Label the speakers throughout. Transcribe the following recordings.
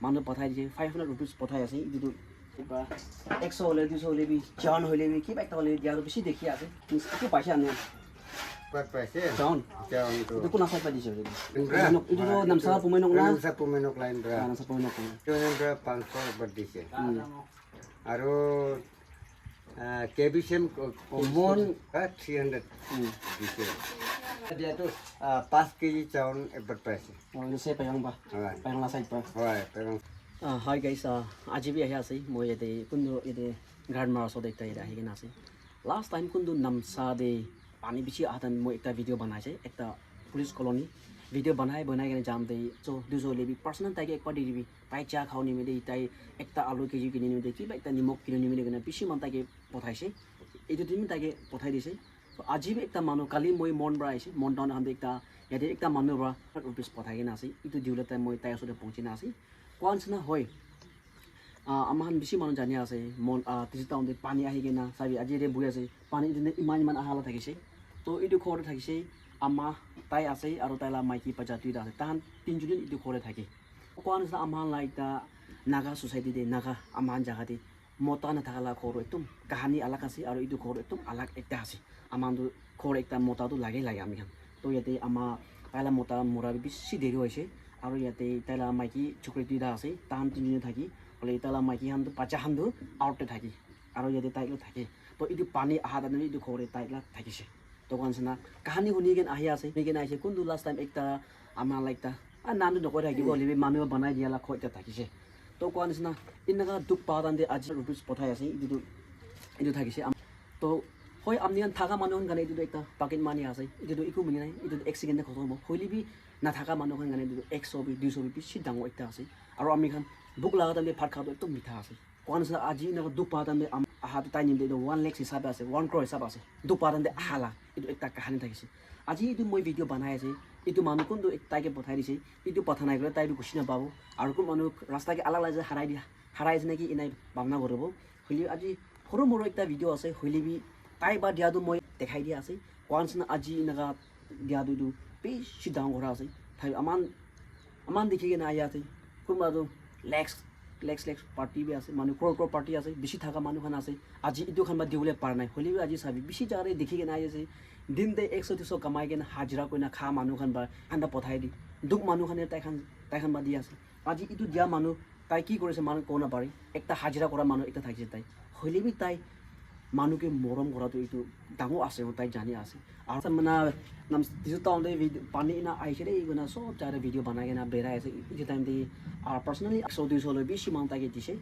Speaker 1: মানুহ পঠাই দিছে 500 rupees পঠাই আছে ইটো কিবা 100 হলে 200 হলে বি জান হলে বি কিবা একটা হলে দিয়াৰো বেছি দেখি আছে কি পাইছে আনে
Speaker 2: Pat paise.
Speaker 1: জান
Speaker 2: tu.
Speaker 1: itu kuna sai pa dice
Speaker 2: Indra.
Speaker 1: itu namsa pumenok na
Speaker 2: Sa pumenok lain dra.
Speaker 1: namsa pumenok
Speaker 2: Itu Indra 500 bar dise. Aro KBCM common 300 dise. Dia tu 5 kg caun bar paise.
Speaker 1: oh itu sai pa yang ba pa yang la sai pa
Speaker 2: Hoy, pero
Speaker 1: hi guys aji bi ahi ase moi ede kundu ede guard mara so dekta ida hi na ase last time kundu namsa de pani bichi atan moi ekta video banai ekta police colony video banai gene jam de so duzo lebi personal tai ek padi dibi tai cha khawni me de tai ekta alu kg kini ni de ki ba ekta nimok kini ni me gene bishi man tai ke pothaise etu din tai ke pothai dise so aji bi ekta manu kali moi mon bra aise mon down ham de ekta yate ekta manu bra rupees pothai gena ase etu diule tai moi tai asode pਹੁंচি na ase once na hoy আমাহান বেছি মানুহ জানি আছে মন তিজিটাউনতে পানী আহি কিনা চাবি আজি ৰে বৈ আছে পানী দিনে ইমান আহালা থাকিছে তো এইটো ঘৰতে থাকিছে আমা তাই আছে আৰু তাইলা মাইকী পাজাতি আছে তাহান তিনজনী এইটো ঘৰতে থাকে কোৱান আছে আমাহান লাইকটা নাগা সোসাইটি দে নাগা আমাহান জাগাতে মতা না থাকালা ঘৰ একদম কাহানী আলাক আছে আৰু এইটো ঘৰ একদম আলাক একটা আছে আমাহানটো ঘৰ একটা মতাটো লাগে আমি খান তো ইয়াতে আমা তাইলা মতা মৰা বেছি দেৰি হৈছে আৰু ইয়াতে তাইলা মাইকী চুকৰি দুটা আছে তাহান তিনজনী থাকি বলে তাইলা মাইকী হানটো বাচ্চা হানটো আউটতে থাকি আৰু ইয়াতে তাইলো থাকে তো এইটো পানী আহা দানে এইটো ঘৰে তাইলা থাকিছে তো কানছনা কাহানী শুনি কেন আহি আছে কেন আহিছে কোনটো লাষ্ট টাইম একটা আমাৰ লাইকটা নামটো নকৈ থাকিব হলে মানুহ বনাই দিয়া লাখ এটা থাকিছে তো কোৱা নিচিনা ইনকা দুখ পাওঁতে আজি ৰুপিছ পঠাই আছে এইটো থাকিছে তো হয় আপনি থাকা মানুহ গানে এইটো একটা পাকেট মানি আছে এইটো একো মিনি নাই এইটো এক ছেকেণ্ডে খতম হ'ব হইলিবি নাথাকা মানুহ গানে এইটো 100 বি 200 বি বেছি ডাঙৰ একটা আছে আৰু আমি খান বুক লাগাতে ভাত খাওঁতে একদম মিঠা আছে কোৱা নিচিনা আজি এনেকুৱা দুখ পাওঁতে আহাটো তাই নিমতে 1 লাখ হিচাপে আছে 1 crore হিচাপ আছে দুখ পাওঁতে আহালা এইটো একটা কাহানী থাকিছে আজি এইটো মই ভিডিঅ' বনাই আছে এইটো মানুহ কোনটো তাইকে পঠাই দিছে এইটো পঠা নাই গ'লে তাইটো গুচি নাপাব আৰু কোন মানুহ ৰাস্তাকে আলাগ লাগে হাৰাই আছে নেকি এনাই ভাবনা কৰিব হলি আজি সৰু মৰু একটা ভিডিঅ' আছে হলিবি তাই বা দিয়াটো মই দেখাই দিয়া আছে কোৱান্স না আজি এনেকা দিয়াটো বেছি ডাঙৰ কৰা আছে তাই আমান দেখি কিনে আহি আছে কোনোবাটো লেক্স পাৰ্টি বি আছে মানুহ ক্ৰৰ পাৰ্টি আছে বেছি থকা মানুহখন আছে আজি এইটো খান বা দিবলৈ পাৰা নাই হলিবি আজি চাবি বেছি জাগাৰে দেখি কিনে আহি আছে দিনতে 100-200 কামাই কিনে হাজিৰা কৰি না খা মানুহখন বা খান্দা পঠাই দি দুখ মানুহখনে তাইখান বা দি আছে আজি এইটো দিয়া মানুহ তাই কি কৰিছে মানুহ ক'ব নাপাৰি একটা হাজিৰা কৰা মানুহ এটা থাকিছে তাই হলিবি তাই মানুহকে মৰম কৰাটো এইটো ডাঙৰ আছে তাই জানি আছে আৰু মানে নাম দিছো টাউনতে পানী না আহিছে দেই এইগুণা চব জাগাতে ভিডিঅ' বনাই কিনে বেৰাই আছে এইটো টাইমতে আৰু পাৰ্চনেলি 100-200 লৈ বেছি মানুহ তাইকে দিছে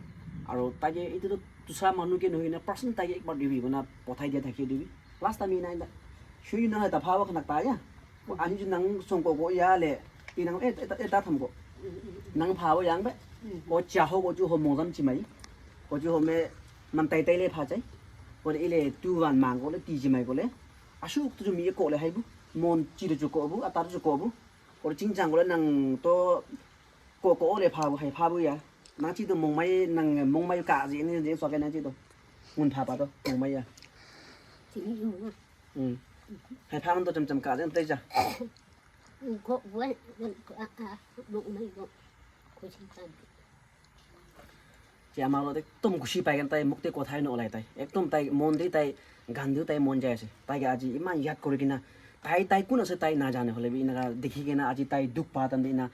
Speaker 1: আৰু তাইকে এইটোতো দুসৰা মানুহকে নহয় না পাৰ্চনেল তাইকে একবাৰ দিবি না পঠাই দিয়া থাকি দিবি লাষ্ট টাইম নাই সুই না এটা ভাবা খানাক তাই আনি যে নাং সংকো ইয়ালে ইনাং এটা থামকো নাং ভাবা ইয়াংবে ও চাহো ও জু হো মজাম চিমাই ও জু হো মে মান তাই লে ভাজাই Kole ile tuan mang kole tiji mai kole asuk tu mi kole haibu mon chi de ko bu atar ko bu kole cingcang kole nang to ko le pha bu hai pha bu ya na chi to mong mai nang mong mai ka ji ni so ke na chi to mun pha pa to mong mai ya hai pha man to cham ka den tai ja
Speaker 3: ko wa mong mai ko cingcang
Speaker 1: যে আমার একদম খুশি পাই কেন তাই মুক্তি কথাই নলাই তাই একদম তাই মন দি তাই গান দিও তাই মন যাই আছে তাইকে আজি ইমান ইয়াদ কৰি কিনা তাই কোন আছে তাই নাজানে হলে এনেকা দেখি কিনা আজি তাই দুখ পাতান দি না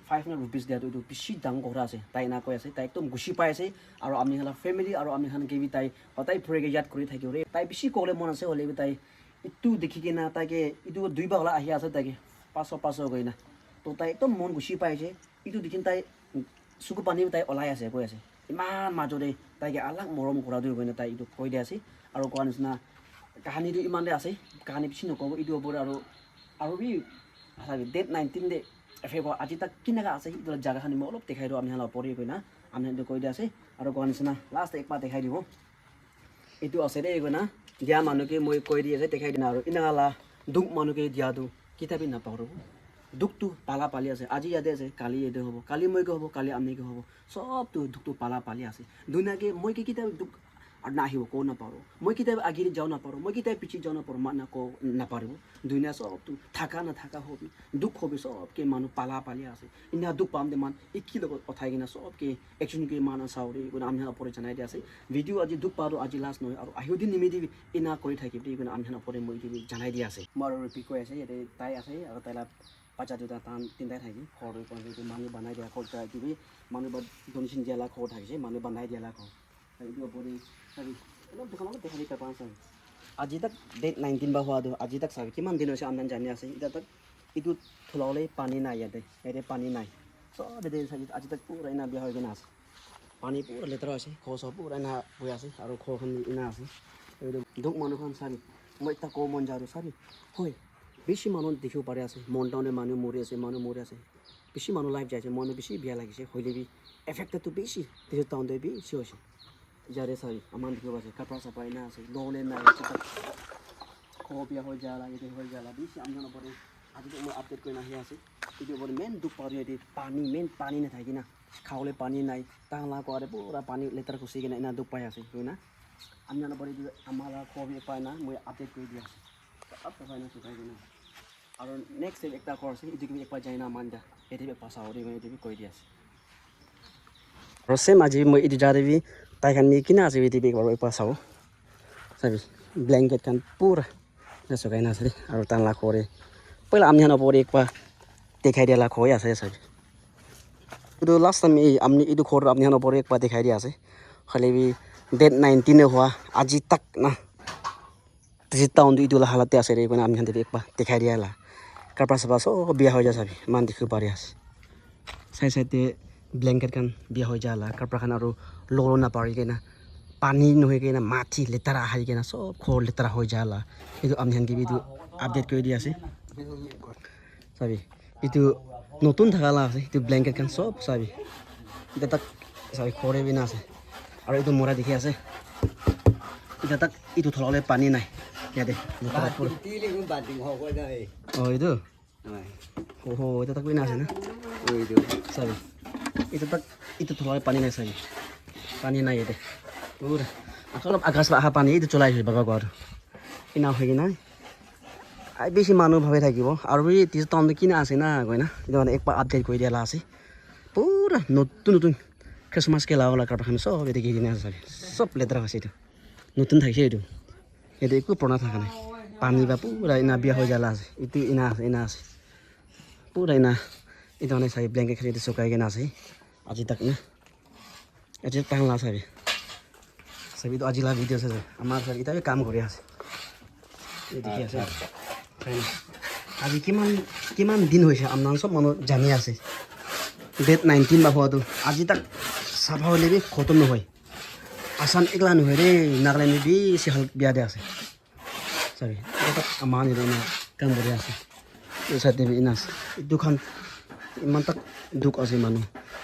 Speaker 1: 500 rupees দিয়াটো এইটো বেছি ডাঙৰ কথা আছে তাই না কৈ আছে তাই একদম খুশি পাই আছে আৰু আমি হলা ফেমিলি আৰু আমি খান কেবি তাই তাই ফুৰেকে ইয়াদ কৰি থাকিব ৰে তাই বেছি ক'লে মন আছে হলে তাই ইটো দেখি কিনা তাইকে ইটো দুইবাৰ হলা আহি আছে তাইকে 500 গৈ না তো তাই একদম মন খুশি পাইছে ইটো দেখি তাই চকু পানী তাই ওলাই আছে কৈ আছে ইমান মাজতে তাইকে আলাক মৰম কৰাটো গৈ তাই এইটো কৈ দিয়া আছে আৰু কোৱা নিচিনা কাহানীটো ইমানতে আছে কাহানী বেছি নক'ব এইটো ওপৰত আৰু বি ডেট 19 দে এফেকৰ আজি তাক কিনাকা আছে এইটো জাগাখানি মই অলপ দেখাই দিওঁ আমি হালা পৰি গৈ না আমি সেইটো কৈ দিয়া আছে আৰু কোৱা নিচিনা লাষ্ট একবাৰ দেখাই দিব এইটো আছে দেই গৈ না দিয়া মানুহকে মই কৈ দি আছে দেখাই দিম আৰু ইনালা দুখ মানুহকে দিয়াটো কিতাপি নাপাওঁ দুখটো পালা পালি আছে আজি ইয়াতে আছে কালি ইয়াতে হ'ব কালি মইকে হ'ব কালি আমিকে হ'ব সবটো দুখটো পালা পালি আছে দুনিয়াকে মই কি কিতাপ দুখ আৰু নাহিব ক'ব নাপাৰোঁ মই কেতিয়াবা আগেৰি যাব নাপাৰোঁ মই কেতিয়াবা পিছত যাব নাপাৰোঁ মাত নকওঁ নাপাৰিব দুনিয়া চবটো থাকা নাথাকা হবি দুখ হবি চবকে মানুহ পালা পালি আছে ইনা দুখ পাম দে মান একি লগত উঠাই কিনে চবকে একজনকে মানুহ চাউৰি কোনো আমি নপৰে জনাই দিয়া আছে ভিডিঅ' আজি দুখ পাৰোঁ আজি লাষ্ট নহয় আৰু আহিও দিন নিমিদিবি ইনা কৰি থাকিবি কোনো আমি নপৰে মই জানাই দিয়া আছে মই আৰু ৰিপিট কৈ আছে ইয়াতে তাই আছে আৰু তাইলা বাচ্চা দুটা টান তিনিটাই থাকি ঘৰ মানুহ বনাই দিয়া ঘৰ কিবি মানুহ ডনেশ্যন দিয়া লাখ ঘৰ থাকিছে মানুহ বনাই দিয়া লাখ এইটো ওপৰি চাবি অলপ দোকানত দেখালি কাপান চাবি আজি তাক ডেট 19 বা হোৱা আজি তাক চাবি কিমান দিন হৈছে আমি জানি আছে এতিয়া তাক এইটো থলাবলৈ পানী নাই ইয়াতে পানী নাই চব ইয়াতে চাবি আজি তাক পুৰা ইনা বিয়া হৈ কিনে আছে পানী পুৰা লেতেৰা হৈছে খৰ চব পুৰা ইনা হৈ আছে আৰু খৰখন ইনা আছে এইটো দুখ মানুহখন চাবি মই এটা ক'ব মন যাওঁ চাবি হয় বেছি মানুহ দেখিব পাৰে আছে মন টাউনে মানুহ মৰি আছে বেছি মানুহ লাইফ যাইছে মনে বেছি বেয়া লাগিছে হ'লেবি এফেক্টেডটো বেছি দেখিব টাউনতে বেছি হৈছে যাৰে চাবি আমাৰ দেখিব আছে কাপড়া চাপা ইনা আছে ললে নাই খোৱা বিয়া হৈ যালা এতে হৈ যালা বেছি আমি নপৰে আজি মই আপডেট কৰি নাহি আছে এইটো ওপৰত মেইন দুখ পাৰোঁ ইয়াতে মেইন পানী নাথাকি না খাবলৈ পানী নাই টাংলা কৰে পুৰা পানী লেতেৰা খুচি কিনে ইনা দুখ পাই আছে হয় না আমি নপৰে আমাৰ খোৱা বিয়া পাই না মই আপডেট কৰি দি আছোঁ পাই না শুকাই কিনে আৰু নেক্সট একটা ঘৰ আছে এইটো কিবি একবাৰ যায় না মান দা এইটো একবাৰ চাওঁ মই এইটো কৈ দি আছে আৰু চেম আজি মই এইটো যা দিবি তাই খান কিনা আছে এইটো একবাৰ চাওঁ চাবি ব্লেংকেট খান পুৰা শুকাই না আছে আৰু টাংলা কৰে पहिला आमने नपरे एक बार दिखाई दिया लाख होया से सब तो लास्ट टाइम आमने इदु खोर आमने नपरे एक बार दिखाई दिया से खाली भी डेट 19 हुआ आज तक ना जिता उन इदु हालत आसे रे कोन आमने एक बार दिखाई दिया ला कपड़ा सब सो बिया हो जा सब मान दिखु पारियास साइ साइते ब्लैंकेट कान बिया हो जाला कपड़ा खान आरो लोलो ना पारि केना पानी नहोय केना माथि लेतरा हाइ केना सब खोर लेतरा हो जाला इदु आमने के बिदु আপডেট কৰি দি আছে চাবি এইটো নতুন থাকালা আছে এইটো ব্লেংকেট খান সব চাবি এটা তাক চাবি খৰে বিনা আছে আৰু এইটো মৰা দেখি আছে এটা তাক এইটো থলালে পানী নাই ইয়াতে এইটো এটা তাক বিনা আছে না চাবি এইটো তাক এইটো থলালে পানী নাই চাবি পানী নাই ইয়াতে পুৰা অলপ আকাশ আহা পানী এইটো চলাই আছে বাবা ঘৰ কিনা হৈ কিনা বেছি মানুহ ভাবে থাকিব আৰু এই টাউনটো কিনা আছে না কয় না এইটো মানে একবাৰ আপডেট কৰি দিয়া আছে পুৰা নতুন খ্ৰীষ্টমাছ কে লাও কাপড়খান চব এতে কিনে আছে চব লেতেৰা হৈছে এইটো নতুন থাকিছে এইটো একো পুৰণা থকা নাই পানী বা পুৰা ইনা বিয়া হৈ जाला আছে এইটো ইনা আছে পুৰা ইনা এইটো মানে চাবি ব্লেংকেট খালি শুকাই কিনে আছে আজি তাক না আজি টাংলা চাবি চাবিটো আজি লা ভিডিঅ' আছে আমাৰ চাবি এতিয়া কাম কৰি আছে এই দেখি আছে আজি কিমান দিন হৈছে আপোনাৰ সব মানুহ জানি আছে ডেট 19 বা হোৱাটো আজি তাক চাফা হ'লে খতম নহয় আসাম একলা নহয় ৰে নাগালেণ্ডে বেছি হালত বিয়া দিয়া আছে চাবি তাক আমাৰ নিৰনা কাম কৰি আছে এই চাইডে ইনাছ দুখন ইমান তাক দুখ আছে মানুহ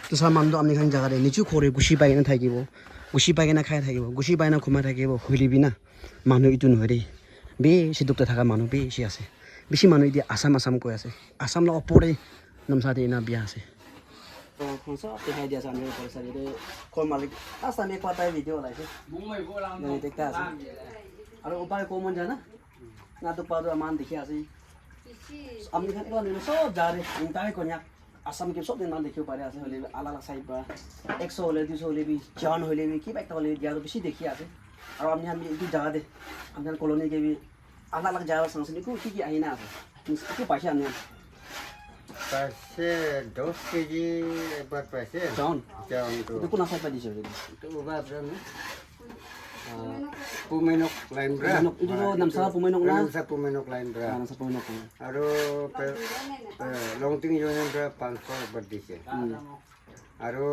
Speaker 1: কিছুমান মানুহটো আমি খান জেগাতে নিচু কৰে গুচি পাই কিনে থাকিব গুচি পাই কিনে খাই থাকিব গুচি পাই না ঘুমাই থাকিব শুলিবি না মানুহ এইটো নহয় দেই বেছি দুখতে থকা মানুহ বেছি আছে বেছি মানুহ এতিয়া আসাম কৈ আছে আসাম লগত ওপৰে নামচাতে ইনা বিয়া আছে সব দেখাই দিয়া আছে আমি পইচাৰে ঘৰ মালিক লাষ্ট আমি একবাৰ তাই ভিডিঅ' ওলাইছে দেখতে আছে আৰু উপায় ক'ব মন যায় না দুখ পাওঁ আমাৰ দেখি আছে আমি খান সব যাৰে তাই কন্যাক আসাম কি সব দিন মান দেখিব পাৰে আছে হ'লে আলাদা চাইড বা 100 হ'লে 200 হ'লে বি জান হ'লে বি কিবা একটা হ'লে দিয়াৰো বেছি দেখি আছে আৰু আমি এইটো জাগা দে আমি কলনি কে আলাদা জাগা চাংচনি কি আহি না আছে কি পাইছে আমি
Speaker 2: পাইছে 10 কেজি এবাৰ পাইছে
Speaker 1: জান
Speaker 2: তো
Speaker 1: itu pun asal tadi sih.
Speaker 2: itu berapa nih pumenok lain bra
Speaker 1: Itu tuh 6 pumenok na.
Speaker 2: 6 pumenok lain bra
Speaker 1: 6 pumenok.
Speaker 2: আৰু লংটিং ইউনিয়ন bra 500 berdise আৰু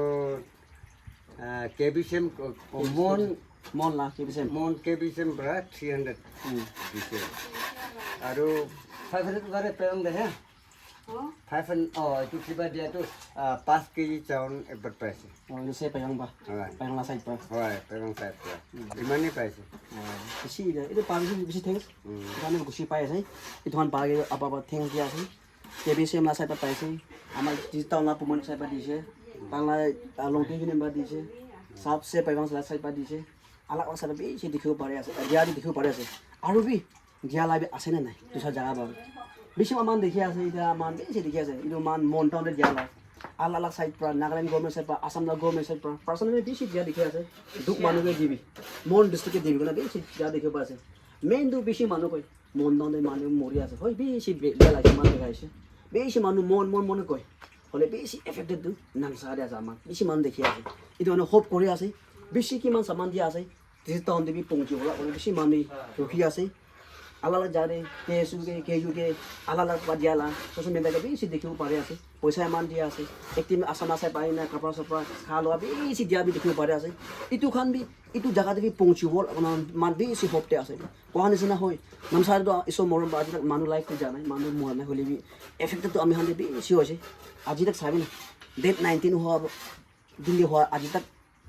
Speaker 2: কেবিসেম
Speaker 1: Mon lah kita bisa.
Speaker 2: mon কেবিসেম bra 300 দিছে আৰু 500 বারে পেং দে হ্যাঁ 500 itu kiba dia tuh 5 kg caun ebat paise.
Speaker 1: Oh itu saya payang bah. Payang lah saya bah.
Speaker 2: Hoy, payang saya bah. Di mana paise?
Speaker 1: Besi dia. Itu pagi besi tengok. Karena besi pakai saya. Itu kan pagi apa tengok dia sih. Dia besi yang lah saya pakai sih. Amal di tahun lah pemunik saya pakai sih. Tahun lah longting ini pakai sih. Sab saya payang saya pakai sih. আলাগ আলাগ চাইডে বেছি দেখিব পাৰে আছে দিয়া দি দেখিব পাৰে আছে আৰু বি দিয়া লাইবি আছেনে নাই দুটা জাগা বাবে বেছি মান দেখি আছে এতিয়া মান বেছি দেখি আছে এইটো মান মনটাউনতে দিয়া লাগ আলাগ আলাগ সাইড পৰা নাগালেণ্ড গভৰ্ণমেণ্ট সাইড পৰা আসাম গভৰ্ণমেণ্ট সাইড পৰা পাৰ্চনেলি বেছি দিয়া দেখি আছে দুখ মানুহকে দিবি মন ডিষ্ট্ৰিক্টে দিবি কাৰণে বেছি দিয়া দেখিব পাৰে আছে মেইনটো বেছি মানুহ কয় মন দাউনে মানুহ মৰি আছে হয় বেছি বেয়া লাগে মানুহ দেখাইছে বেছি মানুহ মনে কয় হ'লে বেছি এফেক্টেডটো নামচাহাতে আছে আমাক বেছি মানুহ দেখি আছে এইটো মানে হোপ কৰি আছে বেছি কিমান চামান দিয়া আছে টাউন দেবি পৌঁছি বলা বেছি মানুহ ৰখি আছে আলাগ আলাগ জাগাতে কেজুকে আলাগ আলাগ দিয়ালা ছ'চিয়েল মিডিয়াকে বেছি দেখিব পাৰে আছে পইচা ইমান দিয়া আছে একটিম আচাম আচাই পাই না কাপড়া চাপড়া খা লোৱা বেছি দিয়া বি দেখিব পাৰে আছে ইটো খান বি ইটো জাগাতে বি পৌঁছিব মান বেছি হোপতে আছে কোৱা নিচিনা হয় নামচাহাটো ইছৰ মৰম বা আজিলৈকে মানুহ লাইফটো জানে মানুহ মৰা নাই হ'লে বি এফেক্টেডটো আমি সান্দি বেছি হৈছে আজি তাক চাবি না ডেট 19 হোৱা দিল্লী হোৱা আজি তাক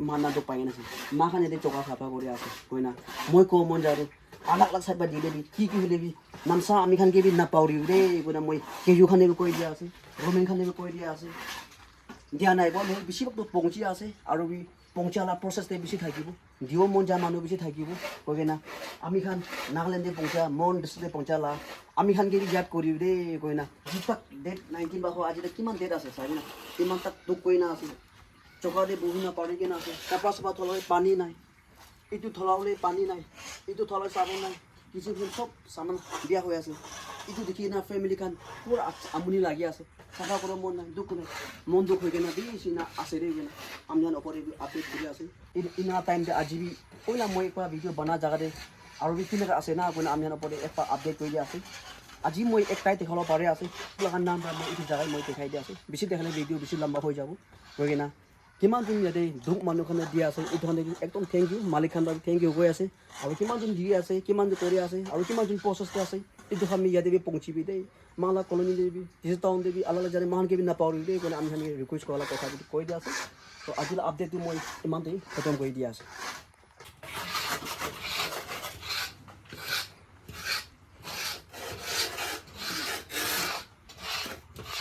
Speaker 1: মানাটো পাই নাছিল মা খান এতিয়া টকা চাফা কৰি আছে হয় না মই কওঁ মন যাওঁ আলাগ আলাগ চাইড বা দিলে বি কি হ'লে বি নামচা আমি খানকে বি নাপাউৰি দেই কৈ না মই কেজু খানে কৈ দিয়া আছে ৰমেন খানে কৈ দিয়া আছে দিয়া নাই বৰ বেছিভাগতো পৌঁছি আছে আৰু বি পৌঁছালা প্ৰচেছতে বেছি থাকিব দিব মন যায় মানুহ বেছি থাকিব কৈ না আমি খান নাগালেণ্ডে পৌঁছা মন ডিষ্ট্ৰিক্টে পৌঁছালা আমি খানকে বি ইয়াত কৰিম দেই কৈ না যি তাক ডেট 19 বা হয় আজি কিমান ডেট আছে চাবি না কিমান তাক তোক কৈ না আছে চকাতে বহি নাপাৰি কিনে আছে কাপা চাপা থলাই পানী নাই এইটো থলাবলৈ পানী নাই এইটো থলাই চাবোন নাই কিছু চব চামান দিয়া হৈ আছে এইটো দেখি না ফেমিলি খান পুৰা আমনি লাগি আছে চাফা কৰিব মন নাই দুখ নাই মন দুখ হৈ কিনে বেছি না আছে দেই কিনে আমি যেন ওপৰে আপডেট কৰি আছে ইনা টাইমতে আজি বি কইলা মই একবাৰ ভিডিঅ' বনা জাগাতে আৰু বি কিনে আছে না কইনা আমি যেন ওপৰে একবাৰ আপডেট কৰি দিয়া আছে আজি মই একটাই দেখাব পাৰে আছে লাগাৰ নাম মই এইটো জাগাত মই দেখাই দিয়া আছে বেছি দেখালে ভিডিঅ' বেছি লম্বা হৈ যাব গৈ কিনা কিমান দিন ইয়াতে দুখ মানুহখনে দিয়া আছে এইটো কাৰণে একদম থেংক ইউ মালিক খান থেংক ইউ কৈ আছে আৰু কিমান দিন দি আছে কিমান দিন কৰি আছে আৰু কিমান দিন প্ৰচেছতে আছে এইটো আমি ইয়াতে বি পৌঁছিবি দেই মালা কলনি দেবি ডিজিট টাউন দেবি আলাগ আলাগ জানে মানকে বি নাপাওঁ দেই কাৰণে আমি ৰিকুৱেষ্ট কৰা কথা কৈ দিয়া আছে তো আজিলৈ আপডেটটো মই ইমানতেই খতম কৰি দিয়া আছে